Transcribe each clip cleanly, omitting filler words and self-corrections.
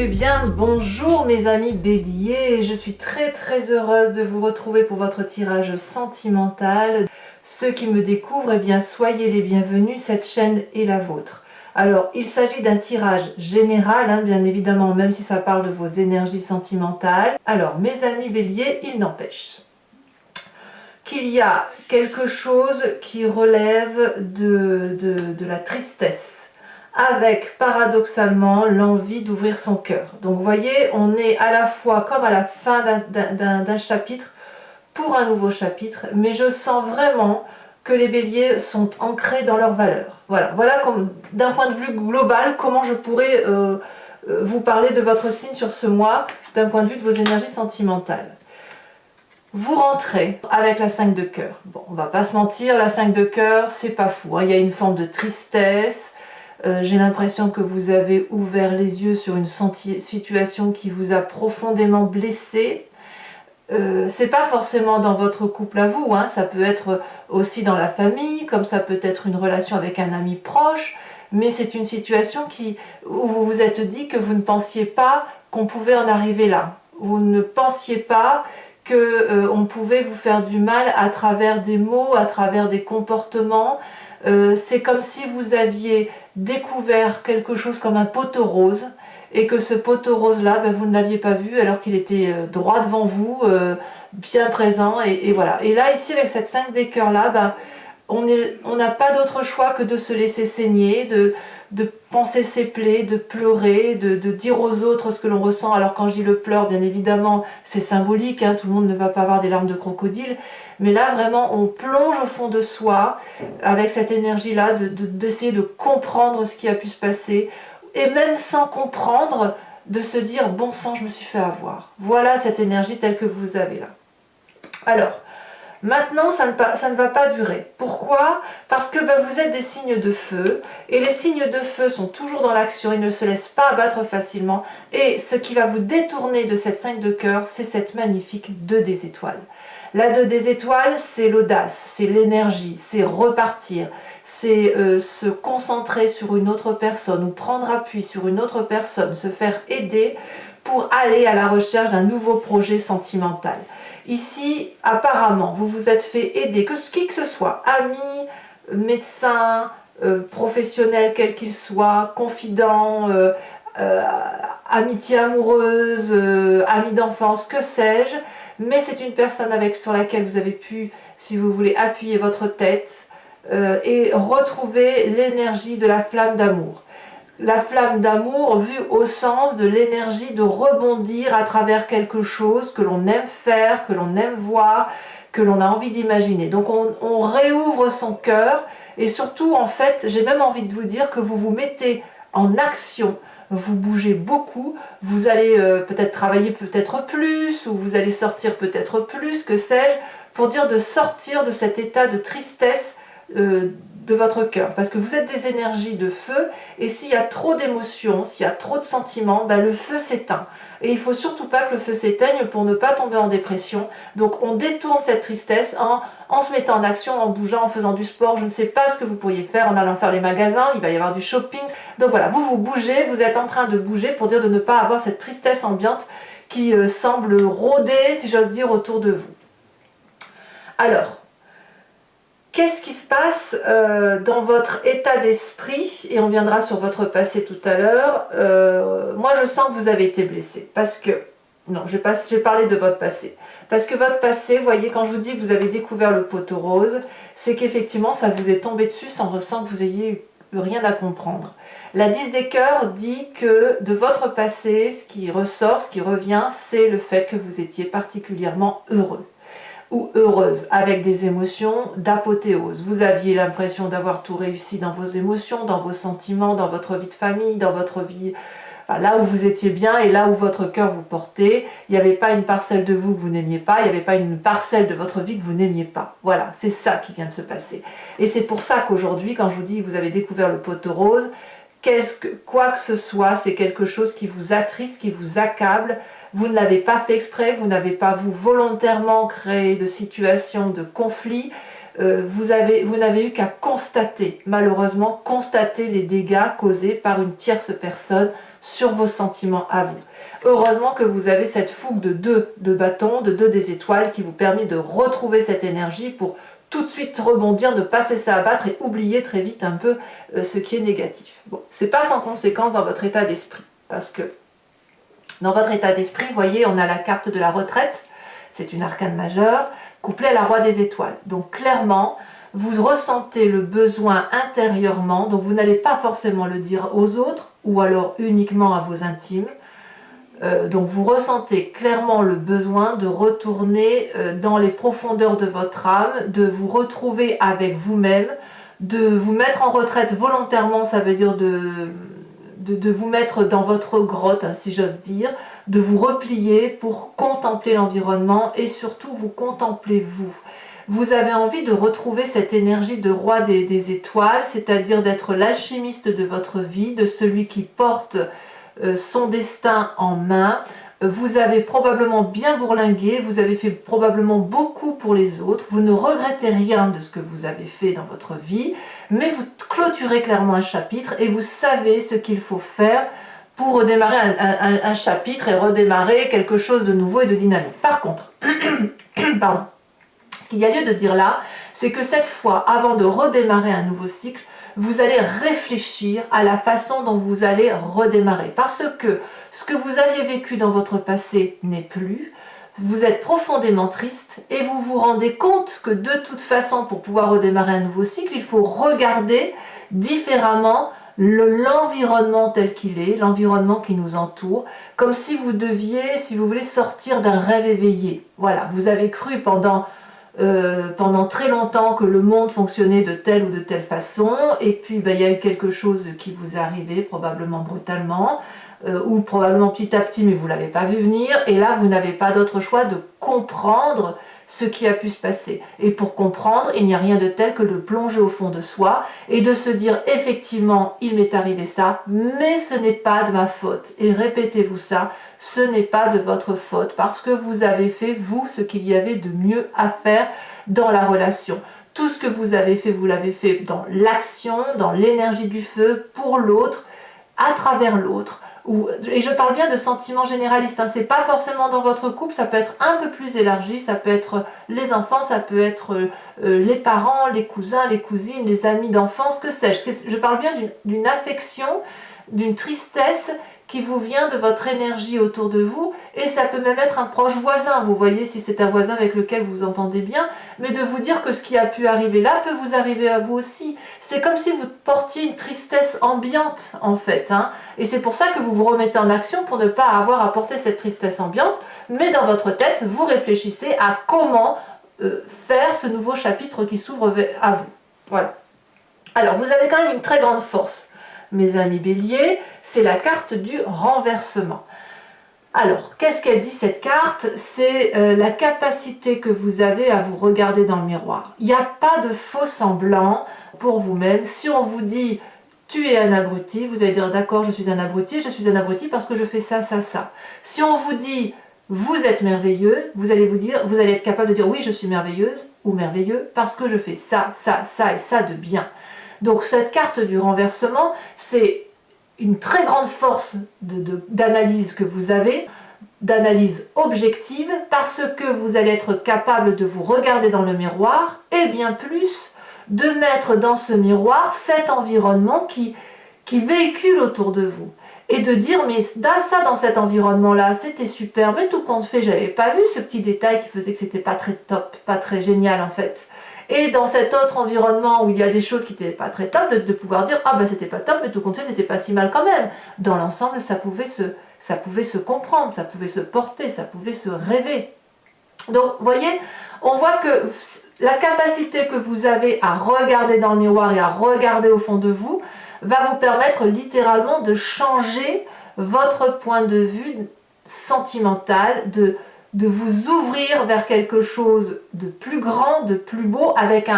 bien, bonjour mes amis béliers, je suis très heureuse de vous retrouver pour votre tirage sentimental. Ceux qui me découvrent, eh bien soyez les bienvenus, cette chaîne est la vôtre. Alors il s'agit d'un tirage général, bien évidemment, même si ça parle de vos énergies sentimentales. Alors mes amis béliers, il n'empêche qu'il y a quelque chose qui relève de la tristesse, avec paradoxalement l'envie d'ouvrir son cœur. Donc vous voyez, on est à la fois comme à la fin d'un chapitre pour un nouveau chapitre, mais je sens vraiment que les béliers sont ancrés dans leurs valeurs. Voilà comme d'un point de vue global comment je pourrais vous parler de votre signe sur ce mois d'un point de vue de vos énergies sentimentales. Vous rentrez avec la 5 de cœur. Bon, on va pas se mentir, la 5 de cœur, c'est pas fou, il y a une forme de tristesse. J'ai l'impression que vous avez ouvert les yeux sur une situation qui vous a profondément blessé. C'est pas forcément dans votre couple à vous, ça peut être aussi dans la famille, comme ça peut être une relation avec un ami proche, mais c'est une situation où vous vous êtes dit que vous ne pensiez pas qu'on pouvait en arriver là. Vous ne pensiez pas qu'on pouvait vous faire du mal à travers des mots, à travers des comportements. C'est comme si vous aviez découvert quelque chose comme un poteau rose et que ce poteau rose là, vous ne l'aviez pas vu alors qu'il était droit devant vous, bien présent, et voilà. Et là ici avec cette 5 des cœurs là, on n'a pas d'autre choix que de se laisser saigner, de penser ses plaies, de pleurer, de dire aux autres ce que l'on ressent. Alors quand je dis le pleur, bien évidemment, c'est symbolique, tout le monde ne va pas avoir des larmes de crocodile, mais là vraiment on plonge au fond de soi avec cette énergie-là, d'essayer de comprendre ce qui a pu se passer, et même sans comprendre, de se dire bon sang, je me suis fait avoir. Voilà cette énergie telle que vous avez là. Alors, maintenant, ça ne va pas durer. Pourquoi? Parce que vous êtes des signes de feu, et les signes de feu sont toujours dans l'action, ils ne se laissent pas abattre facilement, et ce qui va vous détourner de cette 5 de cœur, c'est cette magnifique 2 des étoiles. La 2 des étoiles, c'est l'audace, c'est l'énergie, c'est repartir, c'est se concentrer sur une autre personne ou prendre appui sur une autre personne, se faire aider pour aller à la recherche d'un nouveau projet sentimental. Ici, apparemment, vous vous êtes fait aider, qui que ce soit, amis, médecins, professionnels quels qu'ils soient, confidents, amitié amoureuse, amis d'enfance, que sais-je, mais c'est une personne sur laquelle vous avez pu, si vous voulez, appuyer votre tête et retrouver l'énergie de la flamme d'amour. La flamme d'amour vue au sens de l'énergie de rebondir à travers quelque chose que l'on aime faire, que l'on aime voir, que l'on a envie d'imaginer. Donc on réouvre son cœur, et surtout en fait j'ai même envie de vous dire que vous vous mettez en action, vous bougez beaucoup, vous allez peut-être travailler peut-être plus, ou vous allez sortir peut-être plus, que sais-je, pour dire de sortir de cet état de tristesse de votre cœur, parce que vous êtes des énergies de feu, et s'il y a trop d'émotions, s'il y a trop de sentiments, le feu s'éteint, et il ne faut surtout pas que le feu s'éteigne pour ne pas tomber en dépression. Donc on détourne cette tristesse en se mettant en action, en bougeant, en faisant du sport, je ne sais pas ce que vous pourriez faire, en allant faire les magasins, il va y avoir du shopping. Donc voilà, vous bougez, vous êtes en train de bouger pour dire de ne pas avoir cette tristesse ambiante qui semble rôder, si j'ose dire, autour de vous. Alors, qu'est-ce qui se passe dans votre état d'esprit? Et on viendra sur votre passé tout à l'heure. Moi, je sens que vous avez été blessé. Parce que, non, j'ai parlé de votre passé. Parce que votre passé, vous voyez, quand je vous dis que vous avez découvert le poteau rose, c'est qu'effectivement, ça vous est tombé dessus sans que vous ayez eu rien à comprendre. La 10 des cœurs dit que de votre passé, ce qui ressort, ce qui revient, c'est le fait que vous étiez particulièrement heureux ou heureuse, avec des émotions d'apothéose. Vous aviez l'impression d'avoir tout réussi dans vos émotions, dans vos sentiments, dans votre vie de famille, dans votre vie, là où vous étiez bien et là où votre cœur vous portait. Il n'y avait pas une parcelle de vous que vous n'aimiez pas, il n'y avait pas une parcelle de votre vie que vous n'aimiez pas. Voilà, c'est ça qui vient de se passer. Et c'est pour ça qu'aujourd'hui, quand je vous dis que vous avez découvert le poteau rose, quoi que ce soit, c'est quelque chose qui vous attriste, qui vous accable. Vous ne l'avez pas fait exprès, vous n'avez pas volontairement créé de situation de conflit. Vous n'avez eu qu'à constater, malheureusement, constater les dégâts causés par une tierce personne sur vos sentiments à vous. Heureusement que vous avez cette fougue de 2 de bâton, de 2 des étoiles qui vous permet de retrouver cette énergie pour tout de suite rebondir, ne pas se laisser abattre et oublier très vite un peu ce qui est négatif. Bon, c'est pas sans conséquence dans votre état d'esprit, parce que dans votre état d'esprit, vous voyez, on a la carte de la retraite, c'est une arcane majeure, couplée à la roi des étoiles. Donc clairement, vous ressentez le besoin intérieurement, donc vous n'allez pas forcément le dire aux autres, ou alors uniquement à vos intimes. Donc vous ressentez clairement le besoin de retourner dans les profondeurs de votre âme, de vous retrouver avec vous-même, de vous mettre en retraite volontairement, ça veut dire de vous mettre dans votre grotte, hein, si j'ose dire, de vous replier pour contempler l'environnement et surtout vous contempler vous. Vous avez envie de retrouver cette énergie de roi des étoiles, c'est-à-dire d'être l'alchimiste de votre vie, de celui qui porte son destin en main. Vous avez probablement bien bourlingué, vous avez fait probablement beaucoup pour les autres, vous ne regrettez rien de ce que vous avez fait dans votre vie, mais vous clôturez clairement un chapitre et vous savez ce qu'il faut faire pour redémarrer un chapitre et redémarrer quelque chose de nouveau et de dynamique. Par contre, pardon, ce qu'il y a lieu de dire là, c'est que cette fois, avant de redémarrer un nouveau cycle, vous allez réfléchir à la façon dont vous allez redémarrer. Parce que ce que vous aviez vécu dans votre passé n'est plus. Vous êtes profondément triste et vous vous rendez compte que de toute façon, pour pouvoir redémarrer un nouveau cycle, il faut regarder différemment l'environnement tel qu'il est, l'environnement qui nous entoure, comme si vous deviez, si vous voulez, sortir d'un rêve éveillé. Voilà, vous avez cru pendant très longtemps que le monde fonctionnait de telle ou de telle façon, et puis il y a eu quelque chose qui vous est arrivé, probablement brutalement, ou probablement petit à petit, mais vous ne l'avez pas vu venir, et là vous n'avez pas d'autre choix de comprendre ce qui a pu se passer. Et pour comprendre, il n'y a rien de tel que de plonger au fond de soi, et de se dire effectivement, il m'est arrivé ça, mais ce n'est pas de ma faute. Et répétez-vous ça, ce n'est pas de votre faute, parce que vous avez fait, vous, ce qu'il y avait de mieux à faire dans la relation. Tout ce que vous avez fait, vous l'avez fait dans l'action, dans l'énergie du feu, pour l'autre, à travers l'autre. Et je parle bien de sentiments généralistes, hein. C'est pas forcément dans votre couple, ça peut être un peu plus élargi, ça peut être les enfants, ça peut être les parents, les cousins, les cousines, les amis d'enfance, que sais-je. Je parle bien d'une affection, d'une tristesse qui vous vient de votre énergie autour de vous, et ça peut même être un proche voisin, vous voyez, si c'est un voisin avec lequel vous vous entendez bien, mais de vous dire que ce qui a pu arriver là peut vous arriver à vous aussi. C'est comme si vous portiez une tristesse ambiante, en fait, hein. Et c'est pour ça que vous vous remettez en action pour ne pas avoir à porter cette tristesse ambiante, mais dans votre tête, vous réfléchissez à comment faire ce nouveau chapitre qui s'ouvre à vous. Voilà. Alors, vous avez quand même une très grande force, mes amis béliers, c'est la carte du renversement. Alors, qu'est-ce qu'elle dit cette carte? C'est la capacité que vous avez à vous regarder dans le miroir. Il n'y a pas de faux semblant pour vous-même. Si on vous dit « tu es un abruti », vous allez dire « d'accord, je suis un abruti parce que je fais ça, ça, ça ». Si on vous dit « vous êtes merveilleux », vous allez être capable de dire « oui, je suis merveilleuse » ou « merveilleux parce que je fais ça, ça, ça et ça de bien ». Donc cette carte du renversement, c'est une très grande force d'analyse que vous avez, d'analyse objective, parce que vous allez être capable de vous regarder dans le miroir, et bien plus, de mettre dans ce miroir cet environnement qui véhicule autour de vous. Et de dire, mais ça dans cet environnement-là, c'était super, mais tout compte fait, j'avais pas vu ce petit détail qui faisait que c'était pas très top, pas très génial en fait. Et dans cet autre environnement où il y a des choses qui n'étaient pas très top, de pouvoir dire « Ah ben c'était pas top, mais tout compte fait, c'était pas si mal quand même ». Dans l'ensemble, ça pouvait se comprendre, ça pouvait se porter, ça pouvait se rêver. Donc, vous voyez, on voit que la capacité que vous avez à regarder dans le miroir et à regarder au fond de vous va vous permettre littéralement de changer votre point de vue sentimental, de vous ouvrir vers quelque chose de plus grand, de plus beau, avec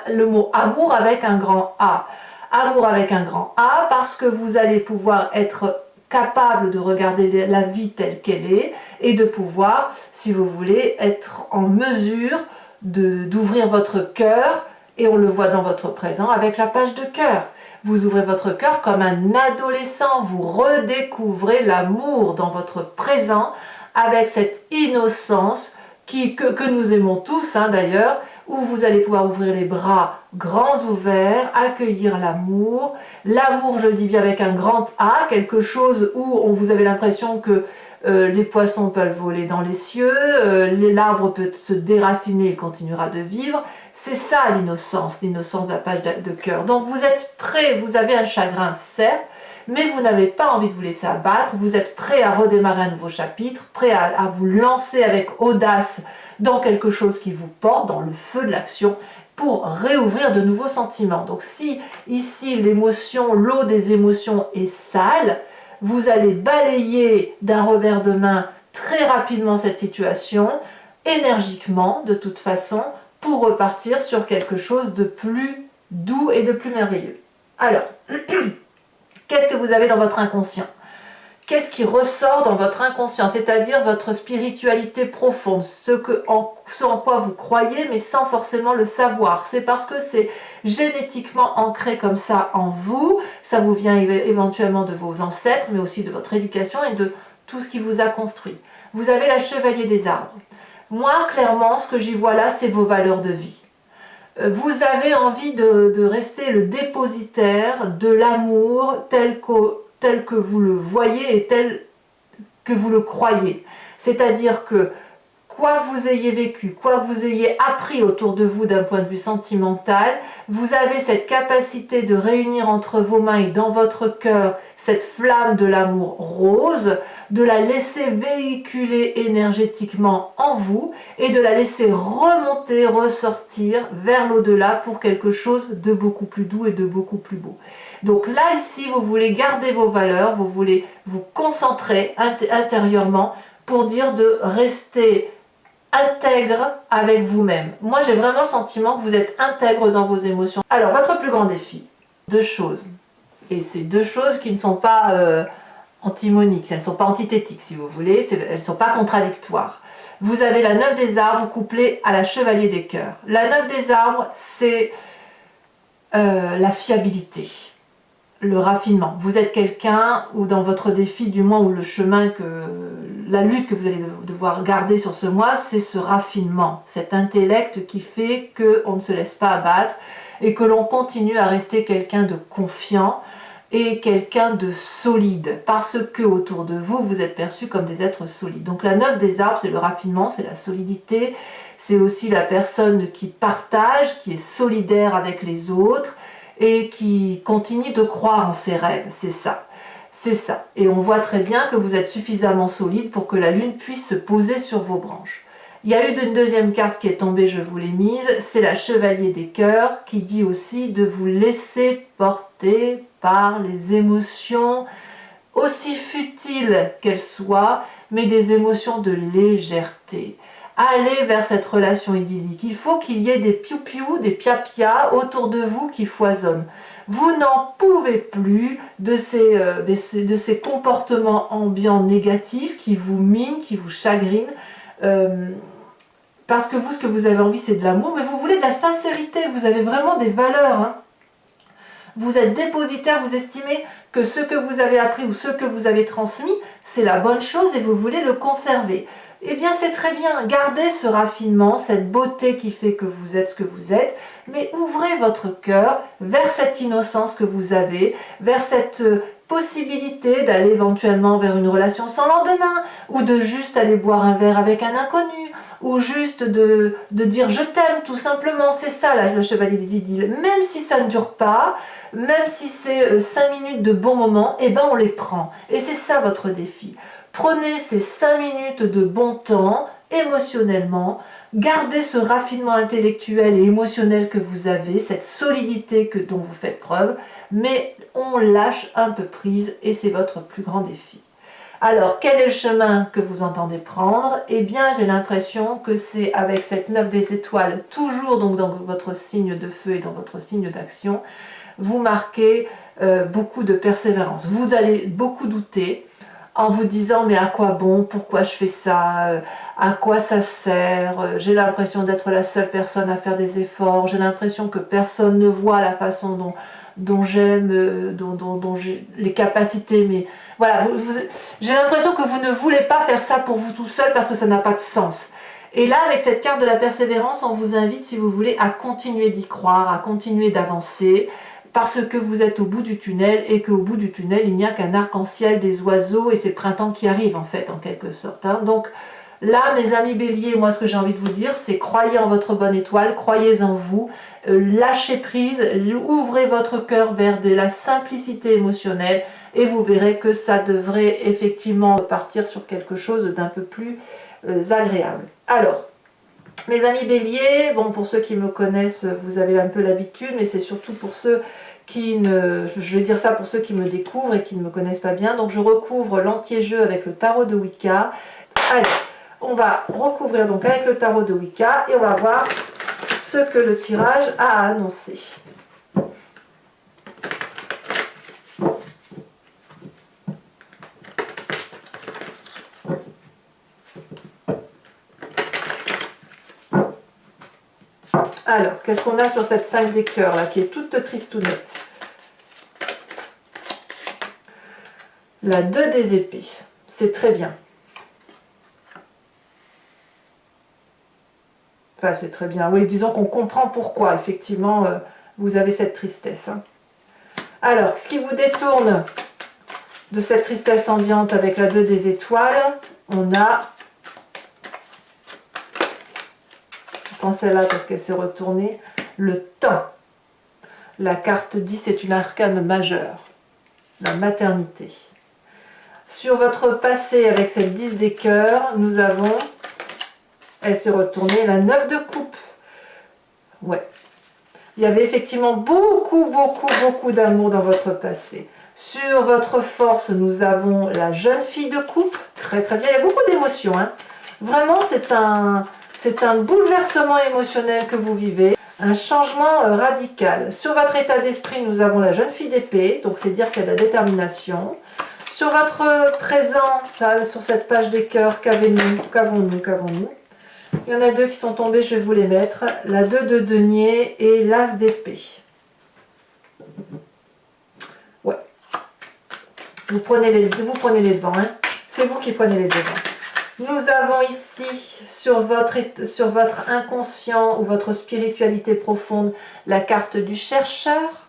le mot amour avec un grand A. Amour avec un grand A, parce que vous allez pouvoir être capable de regarder la vie telle qu'elle est et de pouvoir, si vous voulez, être en mesure d'ouvrir votre cœur, et on le voit dans votre présent avec la page de cœur. Vous ouvrez votre cœur comme un adolescent, vous redécouvrez l'amour dans votre présent avec cette innocence que nous aimons tous d'ailleurs, où vous allez pouvoir ouvrir les bras grands ouverts, accueillir l'amour. L'amour, je le dis bien avec un grand A, quelque chose où vous avez l'impression que les poissons peuvent voler dans les cieux, l'arbre peut se déraciner, il continuera de vivre. C'est ça l'innocence de la page de cœur. Donc vous êtes prêt, vous avez un chagrin certes, mais vous n'avez pas envie de vous laisser abattre, vous êtes prêt à redémarrer un nouveau chapitre, prêt à vous lancer avec audace dans quelque chose qui vous porte, dans le feu de l'action, pour réouvrir de nouveaux sentiments. Donc si ici l'émotion, l'eau des émotions est sale, vous allez balayer d'un revers de main très rapidement cette situation, énergiquement de toute façon, pour repartir sur quelque chose de plus doux et de plus merveilleux. Alors, qu'est-ce que vous avez dans votre inconscient? Qu'est-ce qui ressort dans votre inconscient, c'est-à-dire votre spiritualité profonde, ce en quoi vous croyez, mais sans forcément le savoir. C'est parce que c'est génétiquement ancré comme ça en vous, ça vous vient éventuellement de vos ancêtres, mais aussi de votre éducation et de tout ce qui vous a construit. Vous avez la chevalier des arbres. Moi, clairement, ce que j'y vois là, c'est vos valeurs de vie. Vous avez envie de rester le dépositaire de l'amour tel que vous le voyez et tel que vous le croyez. C'est-à-dire que quoi que vous ayez vécu, quoi que vous ayez appris autour de vous d'un point de vue sentimental, vous avez cette capacité de réunir entre vos mains et dans votre cœur cette flamme de l'amour rose, de la laisser véhiculer énergétiquement en vous et de la laisser remonter, ressortir vers l'au-delà pour quelque chose de beaucoup plus doux et de beaucoup plus beau. Donc là, ici, vous voulez garder vos valeurs, vous voulez vous concentrer intérieurement pour dire de rester intègre avec vous-même. Moi, j'ai vraiment le sentiment que vous êtes intègre dans vos émotions. Alors, votre plus grand défi, deux choses. Et c'est deux choses qui ne sont pas antimoniques, elles ne sont pas antithétiques, si vous voulez, elles ne sont pas contradictoires. Vous avez la 9 des arbres couplée à la chevalier des cœurs. La 9 des arbres, c'est la fiabilité, le raffinement. Vous êtes quelqu'un, ou dans votre défi, du moins, ou le chemin, la lutte que vous allez devoir garder sur ce mois, c'est ce raffinement, cet intellect qui fait qu'on ne se laisse pas abattre et que l'on continue à rester quelqu'un de confiant et quelqu'un de solide, parce que autour de vous, vous êtes perçus comme des êtres solides. Donc la 9 des arbres, c'est le raffinement, c'est la solidité, c'est aussi la personne qui partage, qui est solidaire avec les autres, et qui continue de croire en ses rêves, c'est ça. C'est ça. Et on voit très bien que vous êtes suffisamment solide pour que la lune puisse se poser sur vos branches. Il y a eu une deuxième carte qui est tombée, je vous l'ai mise, c'est la chevalier des cœurs qui dit aussi de vous laisser porter par les émotions, aussi futiles qu'elles soient, mais des émotions de légèreté. Allez vers cette relation idyllique. Il faut qu'il y ait des piou-piou, des pia-pia autour de vous qui foisonnent. Vous n'en pouvez plus de ces comportements ambiants négatifs qui vous minent, qui vous chagrinent. Parce que vous, ce que vous avez envie, c'est de l'amour, mais vous voulez de la sincérité. Vous avez vraiment des valeurs. Vous êtes dépositaire, vous estimez que ce que vous avez appris ou ce que vous avez transmis, c'est la bonne chose et vous voulez le conserver. Eh bien, c'est très bien, gardez ce raffinement, cette beauté qui fait que vous êtes ce que vous êtes, mais ouvrez votre cœur vers cette innocence que vous avez, vers cette possibilité d'aller éventuellement vers une relation sans lendemain, ou de juste aller boire un verre avec un inconnu, ou juste de dire je t'aime tout simplement. C'est ça là, le chevalier des idylles. Même si ça ne dure pas, même si c'est 5 minutes de bon moment, eh ben on les prend. Et c'est ça votre défi. Prenez ces 5 minutes de bon temps, émotionnellement, gardez ce raffinement intellectuel et émotionnel que vous avez, cette solidité dont vous faites preuve, mais on lâche un peu prise et c'est votre plus grand défi. Alors, quel est le chemin que vous entendez prendre? Eh bien, j'ai l'impression que c'est avec cette 9 des étoiles, toujours donc dans votre signe de feu et dans votre signe d'action, vous marquez beaucoup de persévérance. Vous allez beaucoup douter, en vous disant mais à quoi bon, pourquoi je fais ça, à quoi ça sert, j'ai l'impression d'être la seule personne à faire des efforts, j'ai l'impression que personne ne voit la façon dont j'aime, dont j'ai les capacités, mais voilà, j'ai l'impression que vous ne voulez pas faire ça pour vous tout seul parce que ça n'a pas de sens. Et là, avec cette carte de la persévérance, on vous invite, si vous voulez, à continuer d'y croire, à continuer d'avancer, parce que vous êtes au bout du tunnel et qu'au bout du tunnel, il n'y a qu'un arc-en-ciel, des oiseaux et c'est printemps qui arrive en fait, en quelque sorte. Hein. Donc là, mes amis béliers, moi ce que j'ai envie de vous dire, c'est croyez en votre bonne étoile, croyez en vous, lâchez prise, ouvrez votre cœur vers de la simplicité émotionnelle et vous verrez que ça devrait effectivement partir sur quelque chose d'un peu plus agréable. Alors, mes amis béliers, bon, pour ceux qui me connaissent, vous avez un peu l'habitude, mais c'est surtout pour ceux qui ne... Je vais dire ça pour ceux qui me découvrent et qui ne me connaissent pas bien. Donc je recouvre l'anti-jeu avec le tarot de Wicca. Allez, on va recouvrir donc avec le tarot de Wicca et on va voir ce que le tirage a annoncé. Alors, qu'est-ce qu'on a sur cette 5 des cœurs là, qui est toute tristounette? La 2 des épées, c'est très bien. Enfin, c'est très bien. Oui, disons qu'on comprend pourquoi, effectivement, vous avez cette tristesse. Hein. Alors, ce qui vous détourne de cette tristesse ambiante avec la 2 des étoiles, on a... Je prends celle-là parce qu'elle s'est retournée. Le temps. La carte 10 est une arcane majeure. La maternité. Sur votre passé avec cette 10 des cœurs, nous avons... Elle s'est retournée, la 9 de coupe. Ouais. Il y avait effectivement beaucoup d'amour dans votre passé. Sur votre force, nous avons la jeune fille de coupe. Très bien. Il y a beaucoup d'émotions. Hein. Vraiment, c'est un bouleversement émotionnel que vous vivez. Un changement radical. Sur votre état d'esprit, nous avons la jeune fille d'épée. Donc, c'est dire qu'il y a de la détermination. Sur votre présent, ça, sur cette page des cœurs, qu'avons-nous? Il y en a deux qui sont tombés, je vais vous les mettre. La 2 de denier et l'as d'épée. Ouais. Vous prenez les devants. Hein. C'est vous qui prenez les devants. Nous avons ici, sur votre inconscient ou votre spiritualité profonde, la carte du chercheur.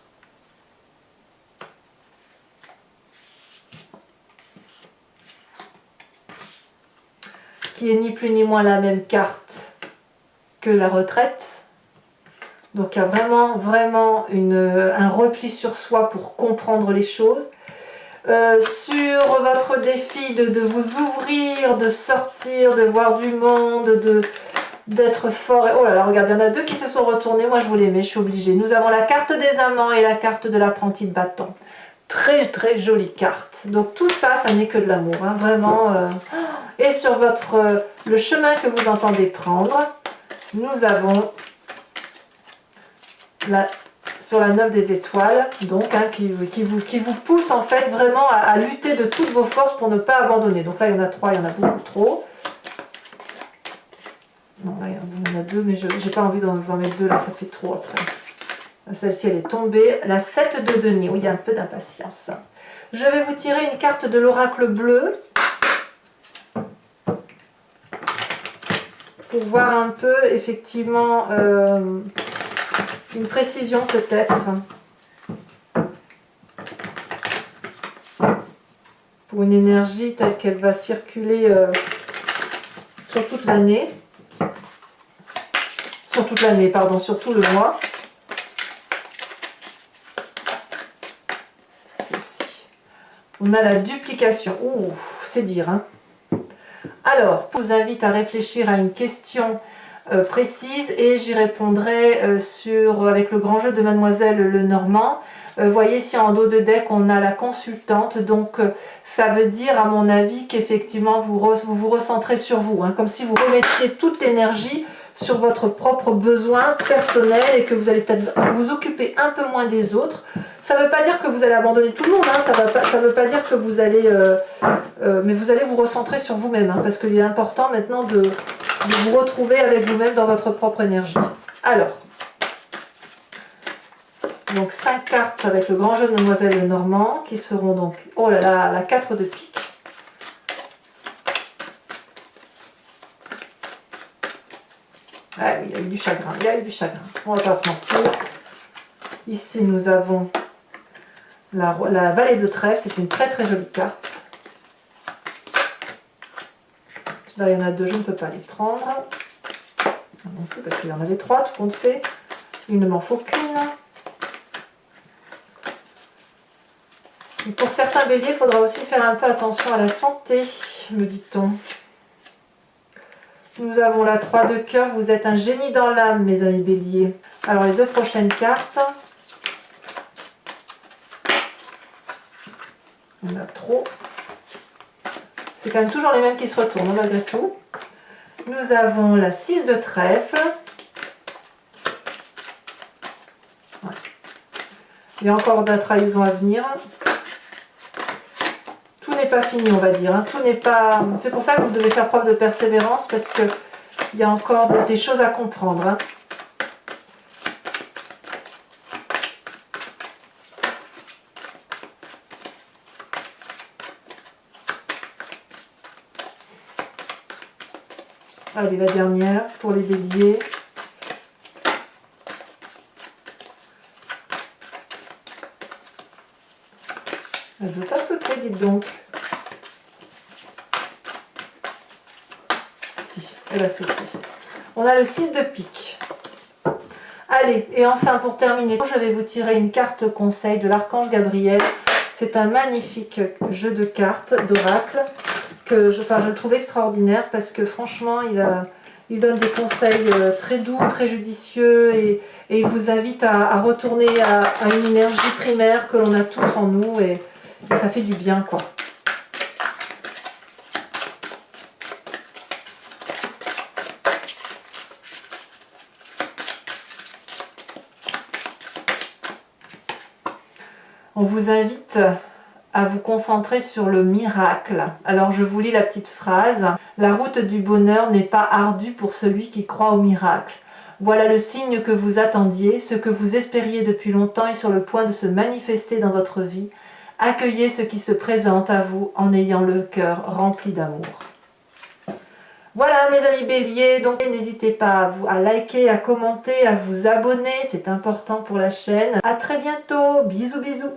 Qui est ni plus ni moins la même carte que la retraite. Donc il y a vraiment un repli sur soi pour comprendre les choses. Sur votre défi de vous ouvrir, de sortir, de voir du monde, d'être fort. Oh là là, regardez, il y en a deux qui se sont retournés. Moi je vous les mets, je suis obligée. Nous avons la carte des amants et la carte de l'apprenti de bâton. Très jolie carte. Donc tout ça, ça n'est que de l'amour, hein, vraiment. Et sur le chemin que vous entendez prendre, nous avons sur la 9 des étoiles, donc hein, qui vous pousse en fait vraiment à lutter de toutes vos forces pour ne pas abandonner. Donc là, il y en a 3, il y en a beaucoup trop. Non, là, il y en a 2, mais je n'ai pas envie d'en mettre 2, là, ça fait trop après. Celle-ci, elle est tombée. La 7 de denier. Oui, il y a un peu d'impatience. Je vais vous tirer une carte de l'oracle bleu. Pour voir un peu, effectivement, une précision peut-être. Pour une énergie telle qu'elle va circuler sur toute l'année. Sur toute l'année, pardon, sur tout le mois. On a la duplication. Ouh, c'est dire. Hein. Alors, je vous invite à réfléchir à une question précise et j'y répondrai avec le grand jeu de Mademoiselle Lenormand. Voyez ici en dos de deck, on a la consultante. Donc, ça veut dire, à mon avis, qu'effectivement, vous vous recentrez sur vous. Hein, comme si vous remettiez toute l'énergie sur votre propre besoin personnel et que vous allez peut-être vous occuper un peu moins des autres. Ça ne veut pas dire que vous allez abandonner tout le monde, hein, ça veut pas dire que vous allez... mais vous allez vous recentrer sur vous-même, hein, parce qu'il est important maintenant de vous retrouver avec vous-même dans votre propre énergie. Alors, Donc 5 cartes avec le grand jeu de Demoiselle Normand qui seront donc, oh là là, la 4 de pique. Ah oui, il y a eu du chagrin, il y a eu du chagrin. On va pas se mentir. Ici, nous avons la Vallée de Trèfle. C'est une très très jolie carte. Là, il y en a 2, je ne peux pas les prendre. Non plus, parce qu'il y en avait 3, tout compte fait. Il ne m'en faut qu'une. Pour certains béliers, il faudra aussi faire un peu attention à la santé, me dit-on. Nous avons la 3 de cœur. Vous êtes un génie dans l'âme, mes amis béliers. Alors, les 2 prochaines cartes. Il y en a trop. C'est quand même toujours les mêmes qui se retournent, malgré tout. Nous avons la 6 de trèfle. Ouais. Il y a encore de la trahison à venir. Tout n'est pas fini, on va dire. Hein. Tout n'est pas. C'est pour ça que vous devez faire preuve de persévérance, parce que il y a encore des choses à comprendre. Hein. Allez, la dernière pour les béliers. Elle ne veut pas sauter, dites donc. Si, elle a sauté. On a le 6 de pique. Allez, et enfin pour terminer, je vais vous tirer une carte conseil de l'archange Gabriel. C'est un magnifique jeu de cartes d'oracle que je le trouve extraordinaire parce que franchement, il donne des conseils très doux, très judicieux et il vous invite à retourner à une énergie primaire que l'on a tous en nous et ça fait du bien, quoi. On vous invite à vous concentrer sur le miracle. Alors je vous lis la petite phrase. La route du bonheur n'est pas ardue pour celui qui croit au miracle. Voilà le signe que vous attendiez, ce que vous espériez depuis longtemps est sur le point de se manifester dans votre vie. Accueillez ce qui se présente à vous en ayant le cœur rempli d'amour. Voilà mes amis béliers, donc n'hésitez pas à liker, à commenter, à vous abonner, c'est important pour la chaîne. À très bientôt, bisous bisous.